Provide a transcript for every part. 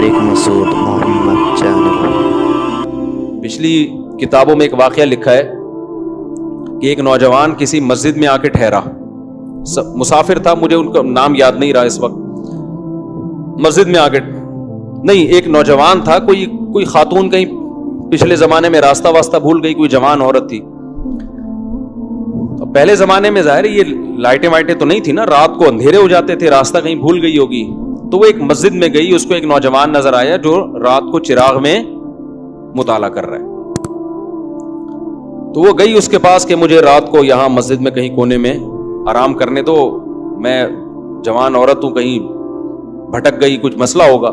طارق مسعود محمد channel. پچھلی کتابوں میں ایک واقعہ لکھا ہے کہ ایک نوجوان کسی مسجد میں آ کے ٹھہرا، مسافر تھا، مجھے ان کا نام یاد نہیں رہا اس وقت۔ مسجد میں آ کے نہیں، ایک نوجوان تھا، کوئی خاتون کہیں پچھلے زمانے میں راستہ واسطہ بھول گئی، کوئی جوان عورت تھی۔ پہلے زمانے میں ظاہر یہ لائٹیں وائٹیں تو نہیں تھی نا، رات کو اندھیرے ہو جاتے تھے، راستہ کہیں بھول گئی ہوگی، تو وہ ایک مسجد میں گئی، اس کو ایک نوجوان نظر آیا جو رات کو چراغ میں مطالعہ کر رہا ہے۔ تو وہ گئی اس کے پاس کہ مجھے رات کو یہاں مسجد میں کہیں کونے میں آرام کرنے دو، میں جوان عورت ہوں، کہیں بھٹک گئی، کچھ مسئلہ ہوگا۔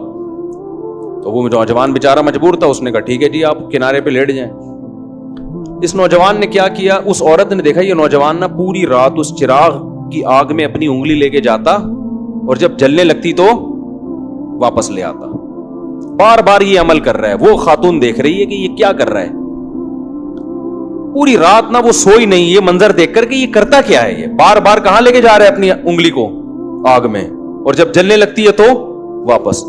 تو وہ نوجوان بیچارہ مجبور تھا، اس نے کہا ٹھیک ہے جی، آپ کنارے پہ لیٹ جائیں۔ اس نوجوان نے کیا کیا، اس عورت نے دیکھا یہ نوجوان نا پوری رات اس چراغ کی آگ میں اپنی انگلی لے کے جاتا اور جب جلنے لگتی تو واپس لے آتا، بار بار یہ عمل کر رہا ہے۔ وہ خاتون دیکھ رہی ہے کہ یہ کیا کر رہا ہے، پوری رات نہ وہ سوئی نہیں، یہ منظر دیکھ کر کہ یہ کرتا کیا ہے، یہ بار بار کہاں لے کے جا رہا ہے اپنی انگلی کو آگ میں، اور جب جلنے لگتی ہے تو واپس۔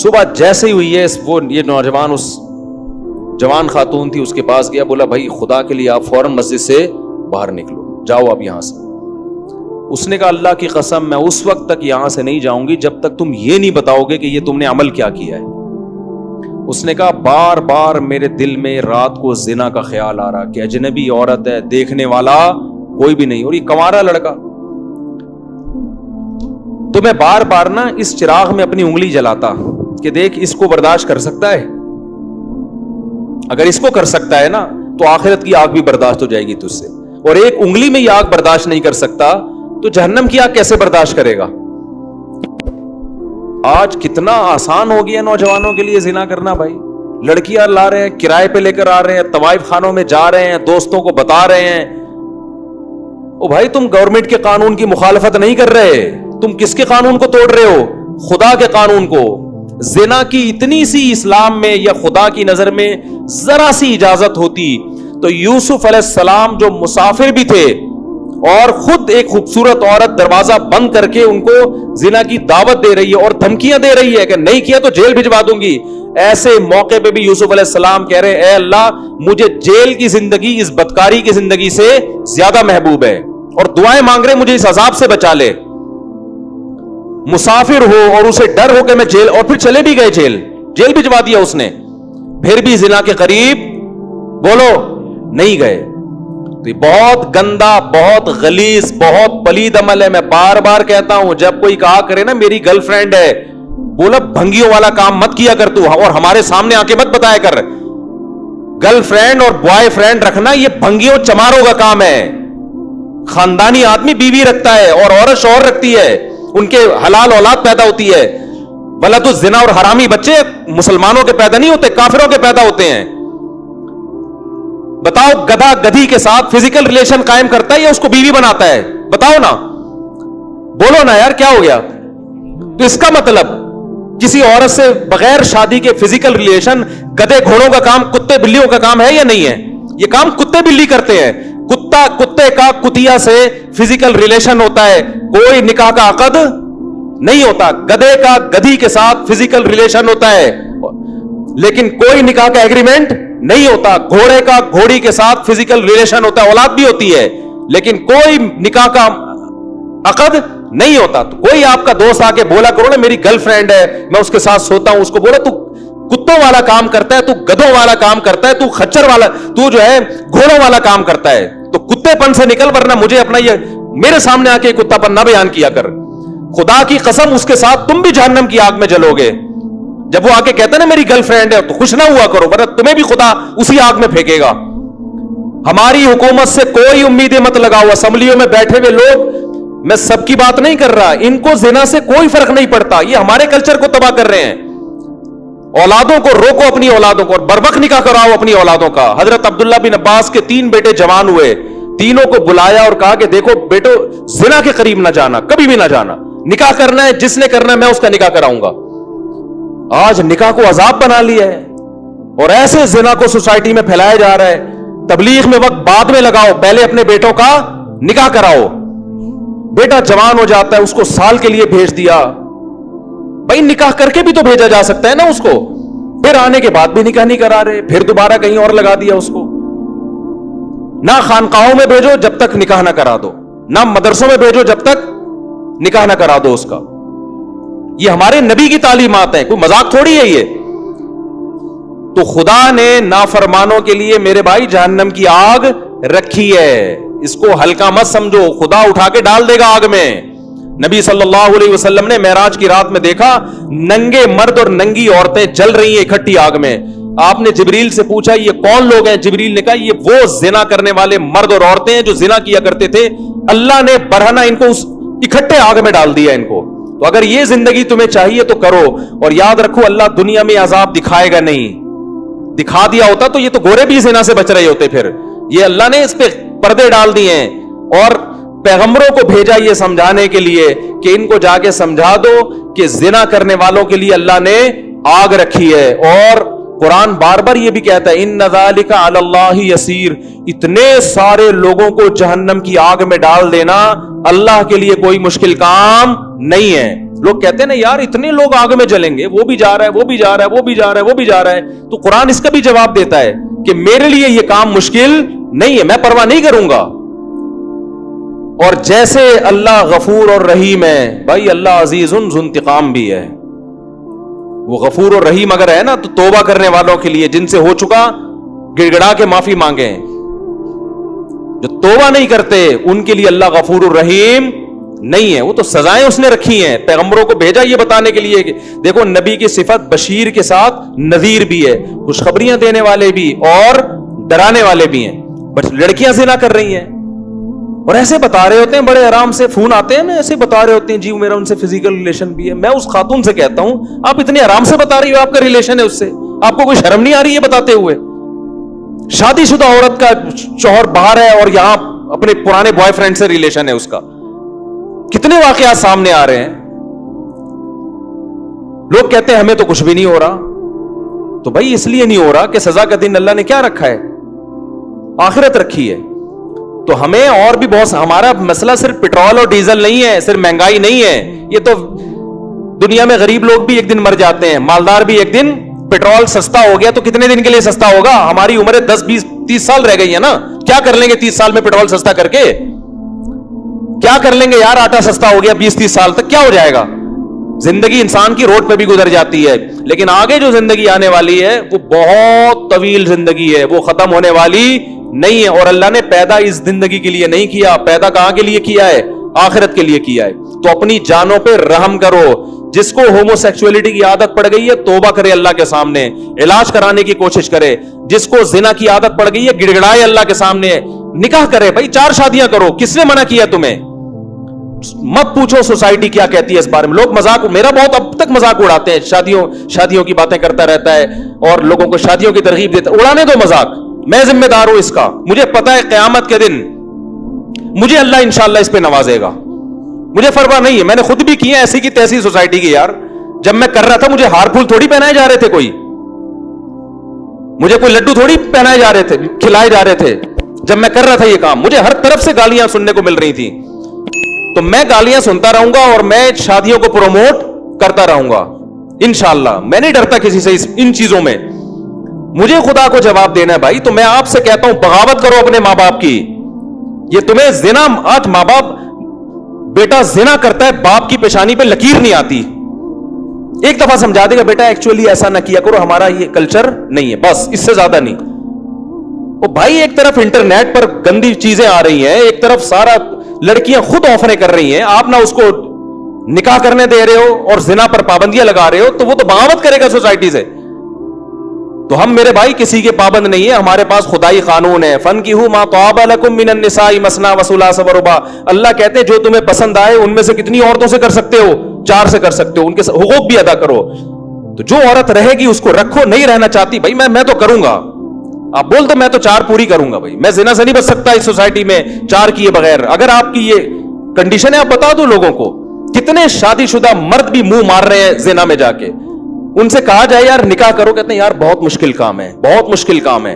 صبح جیسے ہی ہوئی ہے وہ یہ نوجوان اس جوان خاتون تھی اس کے پاس گیا، بولا بھائی خدا کے لیے آپ فوراً مسجد سے باہر نکلو، جاؤ آپ یہاں سے۔ اس نے کہا اللہ کی قسم میں اس وقت تک یہاں سے نہیں جاؤں گی جب تک تم یہ نہیں بتاؤ گے کہ یہ تم نے عمل کیا کیا ہے۔ اس نے کہا بار بار میرے دل میں رات کو زنا کا خیال آ رہا کہ اجنبی عورت ہے، دیکھنے والا کوئی بھی نہیں، اور یہ کنوارا لڑکا، تو میں بار بار نا اس چراغ میں اپنی انگلی جلاتا کہ دیکھ اس کو برداشت کر سکتا ہے، اگر اس کو کر سکتا ہے نا تو آخرت کی آگ بھی برداشت ہو جائے گی تجھ سے، اور ایک انگلی میں یہ آگ برداشت نہیں کر سکتا تو جہنم کی آگ کیسے برداشت کرے گا۔ آج کتنا آسان ہو گیا نوجوانوں کے لیے زنا کرنا، بھائی لڑکیاں لا رہے ہیں، کرائے پہ لے کر آ رہے ہیں، طوائف خانوں میں جا رہے ہیں، دوستوں کو بتا رہے ہیں۔ او بھائی تم گورنمنٹ کے قانون کی مخالفت نہیں کر رہے، تم کس کے قانون کو توڑ رہے ہو؟ خدا کے قانون کو۔ زنا کی اتنی سی اسلام میں یا خدا کی نظر میں ذرا سی اجازت ہوتی تو یوسف علیہ السلام جو مسافر بھی تھے اور خود ایک خوبصورت عورت دروازہ بند کر کے ان کو زنا کی دعوت دے رہی ہے اور دھمکیاں دے رہی ہے کہ نہیں کیا تو جیل بھجوا دوں گی، ایسے موقع پہ بھی یوسف علیہ السلام کہہ رہے اے اللہ مجھے جیل کی زندگی اس بدکاری کی زندگی سے زیادہ محبوب ہے، اور دعائیں مانگ رہے مجھے اس عذاب سے بچا لے۔ مسافر ہو اور اسے ڈر ہو کہ میں جیل، اور پھر چلے بھی گئے جیل بھجوا دیا اس نے، پھر بھی زنا کے قریب بولو نہیں گئے۔ تو یہ بہت گندا، بہت غلیظ، بہت پلید عمل ہے۔ میں بار بار کہتا ہوں جب کوئی کہا کرے نا میری گرل فرینڈ ہے، بولا بھنگیوں والا کام مت کیا کر تو، اور ہمارے سامنے آ کے مت بتایا کر۔ گرل فرینڈ اور بوائے فرینڈ رکھنا یہ بھنگیوں چماروں کا کام ہے۔ خاندانی آدمی بیوی رکھتا ہے اور عورت شوہر رکھتی ہے، ان کے حلال اولاد پیدا ہوتی ہے۔ ولد الزنا اور حرامی بچے مسلمانوں کے پیدا نہیں ہوتے، کافروں کے پیدا ہوتے ہیں۔ بتاؤ گدھا گدھی کے ساتھ فزیکل ریلیشن قائم کرتا ہے یا اس کو بیوی بناتا ہے؟ بتاؤ نا، بولو نا یار کیا ہو گیا؟ تو اس کا مطلب کسی عورت سے بغیر شادی کے فزیکل ریلیشن گدھے گھوڑوں کا کام، کتے بلیوں کا کام ہے یا نہیں ہے؟ یہ کام کتے بلی کرتے ہیں۔ کتے کا کتیا سے فزیکل ریلیشن ہوتا ہے، کوئی نکاح کا عقد نہیں ہوتا۔ گدھے کا گدھی کے ساتھ فزیکل ریلیشن ہوتا ہے لیکن کوئی نکاح کا ایگریمنٹ نہیں ہوتا۔ گھوڑے کا گھوڑی کے ساتھ فزیکل ریلیشن ہوتا ہے، اولاد بھی ہوتی ہے لیکن کوئی نکاح کا عقد نہیں ہوتا۔ تو کوئی آپ کا دوست آ کے بولا کرو نا میری گرل فرینڈ ہے، میں اس کے ساتھ سوتا ہوں، اس کو بولا تو کتوں والا کام کرتا ہے، تو گدھوں والا کام کرتا ہے، تو خچر والا، تو جو ہے گھوڑوں والا کام کرتا ہے، تو کتے پن سے نکل، ورنہ مجھے اپنا یہ میرے سامنے آ کے کتا پن نہ بیان کیا کر۔ خدا کی قسم اس کے ساتھ تم بھی جہنم کی آگ میں جلو گے۔ جب وہ آ کے کہتا ہے نا میری گرل فرینڈ ہے تو خوش نہ ہوا کرو، ورنہ تمہیں بھی خدا اسی آگ میں پھینکے گا۔ ہماری حکومت سے کوئی امیدیں مت لگاؤ۔ اسمبلیوں میں بیٹھے ہوئے لوگ، میں سب کی بات نہیں کر رہا، ان کو زنا سے کوئی فرق نہیں پڑتا، یہ ہمارے کلچر کو تباہ کر رہے ہیں۔ اولادوں کو روکو، اپنی اولادوں کو، اور بروقت نکاح کراؤ اپنی اولادوں کا۔ حضرت عبداللہ بن عباس کے 3 بیٹے جوان ہوئے، تینوں کو بلایا اور کہا کہ دیکھو بیٹو زنا کے قریب نہ جانا، کبھی بھی نہ جانا، نکاح کرنا ہے جس نے کرنا ہے میں اس کا نکاح کراؤں گا۔ آج نکاح کو عذاب بنا لیا ہے اور ایسے زنا کو سوسائٹی میں پھیلایا جا رہا ہے۔ تبلیغ میں وقت بعد میں لگاؤ، پہلے اپنے بیٹوں کا نکاح کراؤ۔ بیٹا جوان ہو جاتا ہے، اس کو سال کے لیے بھیج دیا، بھائی نکاح کر کے بھی تو بھیجا جا سکتا ہے نا اس کو. پھر آنے کے بعد بھی نکاح نہیں کرا رہے, پھر دوبارہ کہیں اور لگا دیا اس کو. نہ خانقاہوں میں بھیجو جب تک نکاح نہ کرا دو, نہ مدرسوں میں بھیجو جب تک نکاح نہ کرا دو اس کا. یہ ہمارے نبی کی تعلیمات ہیں, کوئی مذاق تھوڑی ہے یہ. تو خدا نے نافرمانوں کے لیے میرے بھائی جہنم کی آگ رکھی ہے, اس کو ہلکا مت سمجھو, خدا اٹھا کے ڈال دے گا آگ میں. نبی صلی اللہ علیہ وسلم نے معراج کی رات میں دیکھا ننگے مرد اور ننگی عورتیں جل رہی ہیں اکٹھی آگ میں. آپ نے جبریل سے پوچھا یہ کون لوگ ہیں؟ جبریل نے کہا یہ وہ زنا کرنے والے مرد اور عورتیں ہیں جو زنا کیا کرتے تھے, اللہ نے برہنہ ان کو اس اکٹھے آگ میں ڈال دیا ان کو. تو اگر یہ زندگی تمہیں چاہیے تو کرو, اور یاد رکھو اللہ دنیا میں عذاب دکھائے گا نہیں. دکھا دیا ہوتا تو یہ تو گورے بھی زنا سے بچ رہے ہوتے. پھر یہ اللہ نے اس پہ پردے ڈال دیے ہیں, اور پیغمبروں کو بھیجا یہ سمجھانے کے لیے کہ ان کو جا کے سمجھا دو کہ زنا کرنے والوں کے لیے اللہ نے آگ رکھی ہے. اور قرآن بار بار یہ بھی کہتا ہے ان ذالک علی اللہ یسیر, اتنے سارے لوگوں کو جہنم کی آگ میں ڈال دینا اللہ کے لیے کوئی مشکل کام نہیں ہے. لوگ کہتے ہیں نا یار اتنے لوگ آگ میں جلیں گے, وہ بھی جا رہا ہے, وہ بھی جا رہا ہے, وہ بھی جا رہا ہے, وہ بھی جا رہا ہے. تو قرآن اس کا بھی جواب دیتا ہے کہ میرے لیے یہ کام مشکل نہیں ہے, میں پرواہ نہیں کروں گا. اور جیسے اللہ غفور اور رحیم ہے, بھائی اللہ عزیز ذو انتقام بھی ہے. وہ غفور اور رحیم اگر ہے نا تو توبہ کرنے والوں کے لیے جن سے ہو چکا گڑ گڑا کے معافی مانگیں. جو توبہ نہیں کرتے ان کے لیے اللہ غفور الرحیم نہیں ہے, وہ تو سزائیں اس نے رکھی ہیں. پیغمبروں کو بھیجا یہ بتانے کے لیے کہ دیکھو نبی کی صفت بشیر کے ساتھ نذیر بھی ہے, خوشخبریاں دینے والے بھی اور ڈرانے والے بھی ہیں. بس لڑکیاں زنا کر رہی ہیں اور ایسے بتا رہے ہوتے ہیں, بڑے آرام سے فون آتے ہیں نا, ایسے بتا رہے ہوتے ہیں جی میرا ان سے فزیکل ریلیشن بھی ہے. میں اس خاتون سے کہتا ہوں آپ اتنے آرام سے بتا رہی ہو آپ کا ریلیشن ہے اس سے, آپ کو کوئی شرم نہیں آ رہی ہے بتاتے ہوئے؟ شادی شدہ عورت کا شوہر باہر ہے اور یہاں اپنے پرانے بوائے فرینڈ سے ریلیشن ہے اس کا. کتنے واقعات سامنے آ رہے ہیں. لوگ کہتے ہیں ہمیں تو کچھ بھی نہیں ہو رہا. تو بھائی اس لیے نہیں ہو رہا کہ سزا کا دن اللہ نے کیا رکھا ہے؟ آخرت رکھی ہے. تو ہمیں اور بھی بہت, ہمارا مسئلہ صرف پیٹرول اور ڈیزل نہیں ہے, صرف مہنگائی نہیں ہے. یہ تو دنیا میں غریب لوگ بھی ایک دن مر جاتے ہیں, مالدار بھی ایک دن. پیٹرول سستا ہو گیا تو کتنے دن کے لیے سستا ہوگا؟ ہماری عمریں 10 20 30 سال رہ گئی ہے نا. کیا کر لیں گے 30 سال میں پیٹرول سستا کر کے؟ کیا کر لیں گے یار؟ آٹا سستا ہو گیا 20 30 سال تک کیا ہو جائے گا؟ زندگی انسان کی روڈ پہ بھی گزر جاتی ہے, لیکن آگے جو زندگی آنے والی ہے وہ بہت طویل زندگی ہے, وہ ختم ہونے والی نہیں ہے. اور اللہ نے پیدا اس زندگی کے لیے نہیں کیا, پیدا کہاں کے لیے کیا ہے؟ آخرت کے لیے کیا ہے. تو اپنی جانوں پہ رحم کرو. جس کو ہومو سیکسولیٹی کی عادت پڑ گئی ہے توبہ کرے اللہ کے سامنے, علاج کرانے کی کوشش کرے. جس کو زنا کی عادت پڑ گئی ہے گڑ گڑائے اللہ کے سامنے, نکاح کرے. بھائی 4 شادیاں کرو, کس نے منع کیا تمہیں؟ مت پوچھو سوسائٹی کیا کہتی ہے اس بارے میں. لوگ مذاق, میرا بہت اب تک مذاق اڑاتے ہیں, شادیوں کی باتیں کرتا رہتا ہے اور لوگوں کو شادیوں کی ترغیب دیتا ہے. اڑانے دو مذاق, میں ذمہ دار ہوں اس کا. مجھے پتا ہے قیامت کے دن مجھے اللہ انشاءاللہ اس پہ نوازے گا. مجھے پرواہ نہیں ہے, میں نے خود بھی کیا ایسی کی تیسی سوسائٹی کی. یار جب میں کر رہا تھا مجھے ہار پھول تھوڑی پہنائے جا رہے تھے, مجھے کوئی لڈو تھوڑی پہنائے جا رہے تھے, کھلائے جا رہے تھے. جب میں کر رہا تھا یہ کام مجھے ہر طرف سے گالیاں سننے کو مل رہی تھی. تو میں گالیاں سنتا رہوں گا اور میں شادیوں کو پروموٹ کرتا رہوں گا انشاءاللہ. میں نہیں ڈرتا کسی سے ان چیزوں میں. مجھے خدا کو جواب دینا ہے بھائی. تو میں آپ سے کہتا ہوں بغاوت کرو اپنے ماں باپ کی. یہ تمہیں زنا, آج ماں باپ, بیٹا زنا کرتا ہے باپ کی پیشانی پہ لکیر نہیں آتی, ایک دفعہ سمجھا دے گا بیٹا ایکچولی ایسا نہ کیا کرو, ہمارا یہ کلچر نہیں ہے, بس اس سے زیادہ نہیں. وہ بھائی ایک طرف انٹرنیٹ پر گندی چیزیں آ رہی ہیں, ایک طرف سارا لڑکیاں خود آفریں کر رہی ہیں, آپ نہ اس کو نکاح کرنے دے رہے ہو اور زنا پر پابندیاں لگا رہے ہو, تو وہ تو بغاوت کرے گا سوسائٹی سے. تو ہم میرے بھائی کسی کے پابند نہیں ہے, ہمارے پاس خدائی قانون ہے. فَانْكِحُوا مَا طَابَ لَكُم مِّنَ النِّسَاءِ مَثْنَىٰ وَثُلَاثَ وَرُبَاعَ. اللہ کہتے ہیں جو تمہیں پسند آئے ان میں سے کتنی عورتوں سے کر سکتے ہو؟ 4 سے کر سکتے ہو, ان کے حقوق بھی ادا کرو. تو جو عورت رہے گی اس کو رکھو, نہیں رہنا چاہتی بھائی میں تو کروں گا. آپ بول تو میں تو 4 پوری کروں گا بھائی, میں زنا سے نہیں بچ سکتا اس سوسائٹی میں 4 کیے بغیر. اگر آپ کی یہ کنڈیشن ہے آپ بتا دو لوگوں کو. کتنے شادی شدہ مرد بھی منہ مار رہے ہیں زنا میں جا کے. ان سے کہا جائے یار نکاح کرو, کہتے ہیں یار بہت مشکل کام ہے, بہت مشکل کام ہے.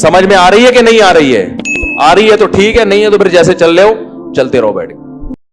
سمجھ میں آ رہی ہے کہ نہیں آ رہی ہے؟ آ رہی ہے تو ٹھیک ہے, نہیں ہے تو پھر جیسے چل رہے ہو چلتے رہو بیٹھ کے.